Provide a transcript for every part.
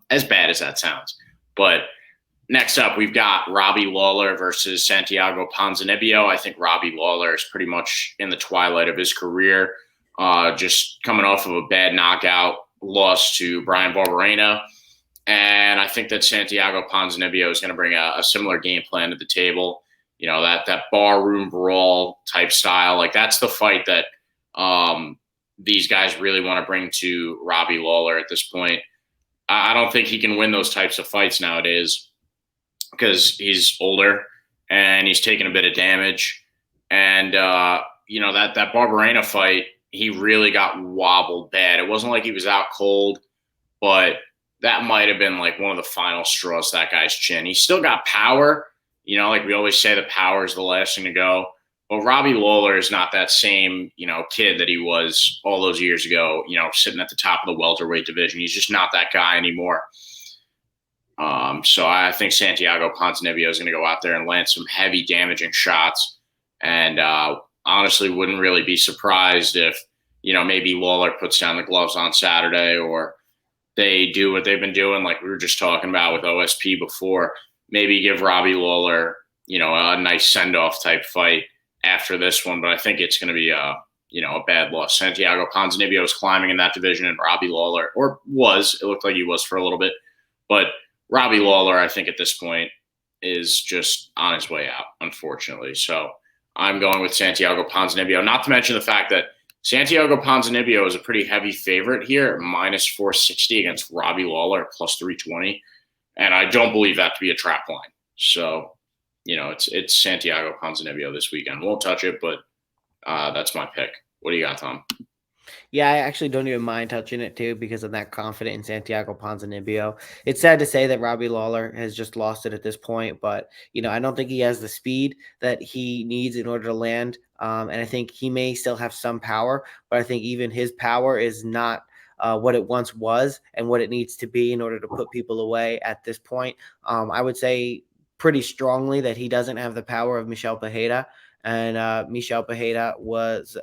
as bad as that sounds. But next up, we've got Robbie Lawler versus Santiago Ponzinibbio. I think Robbie Lawler is pretty much in the twilight of his career, just coming off of a bad knockout loss to Bryan Barbarena. And I think that Santiago Ponzinibbio is going to bring a similar game plan to the table. You know, that barroom brawl type style. Like, that's the fight that these guys really want to bring to Robbie Lawler at this point. I don't think he can win those types of fights nowadays because he's older and he's taking a bit of damage. And, you know, that Barbarena fight, he really got wobbled bad. It wasn't like he was out cold, but that might have been like one of the final straws to that guy's chin. He still got power. You know, like we always say, the power is the last thing to go. But Robbie Lawler is not that same, you know, kid that he was all those years ago, you know, sitting at the top of the welterweight division. He's just not that guy anymore. So I think Santiago Ponzinibbio is going to go out there and land some heavy damaging shots. And honestly, wouldn't really be surprised if, you know, maybe Lawler puts down the gloves on Saturday, or they do what they've been doing, like we were just talking about with OSP before. Maybe give Robbie Lawler, you know, a nice send-off type fight after this one. But I think it's going to be a bad loss. Santiago Ponzinibbio is climbing in that division, and Robbie Lawler, or was, it looked like he was for a little bit, but Robbie Lawler, I think at this point, is just on his way out, unfortunately. So I'm going with Santiago Ponzinibbio, not to mention the fact that Santiago Ponzinibbio is a pretty heavy favorite here, minus 460 against Robbie Lawler, plus 320. And I don't believe that to be a trap line. So, you know, it's Santiago Ponzinibbio this weekend. Won't touch it, but that's my pick. What do you got, Tom? Yeah, I actually don't even mind touching it too, because I'm that confident in Santiago Ponzinibbio. It's sad to say that Robbie Lawler has just lost it at this point, but you know, I don't think he has the speed that he needs in order to land. And I think he may still have some power, but I think even his power is not what it once was and what it needs to be in order to put people away at this point. I would say pretty strongly that he doesn't have the power of Michel Pereira, and Michel Pereira was,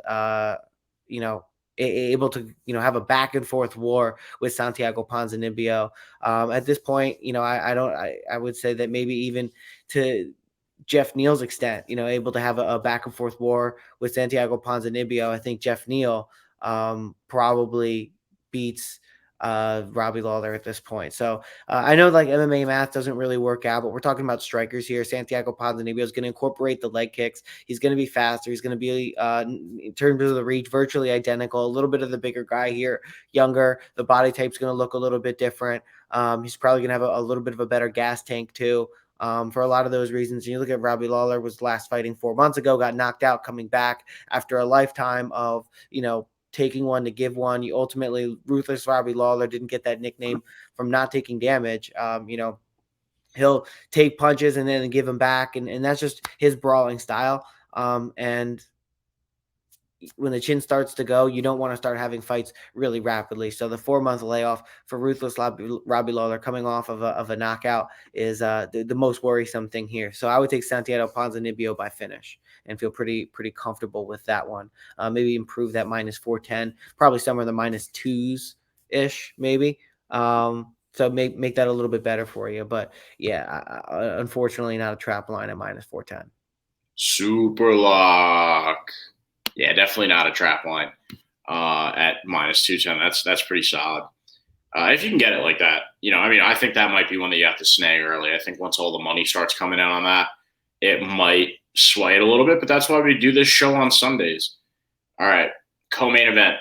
you know, able to, you know, have a back and forth war with Santiago Ponzinibbio. At this point, you know, I would say that maybe even to Jeff Neal's extent, you know, able to have a back and forth war with Santiago Ponzinibbio. I think Jeff Neal probably beats Robbie Lawler at this point. So I know like MMA math doesn't really work out, but we're talking about strikers here. Santiago Ponzinibbio is going to incorporate the leg kicks. He's going to be faster. He's going to be, in terms of the reach, virtually identical. A little bit of the bigger guy here, younger. The body type's going to look a little bit different. He's probably going to have a little bit of a better gas tank too. For a lot of those reasons. You look at Robbie Lawler, was last fighting 4 months ago, got knocked out, coming back after a lifetime of, you know, taking one to give one. You ultimately, Ruthless Robbie Lawler didn't get that nickname from not taking damage. You know, he'll take punches and then give them back, and that's just his brawling style. And when the chin starts to go, you don't want to start having fights really rapidly. So the 4-month layoff for Ruthless Robbie Lawler, coming off of a knockout, is the most worrisome thing here. So I would take Santiago Ponzinibbio by finish and feel pretty comfortable with that one. Maybe improve that minus 410, probably somewhere in the minus 2s ish, maybe. So make that a little bit better for you. But yeah, unfortunately, not a trap line at minus 410. Super lock. Yeah, definitely not a trap line at minus 210. That's pretty solid. If you can get it like that, you know, I mean, I think that might be one that you have to snag early. I think once all the money starts coming in on that, it might sway it a little bit, but that's why we do this show on Sundays. All right, co-main event.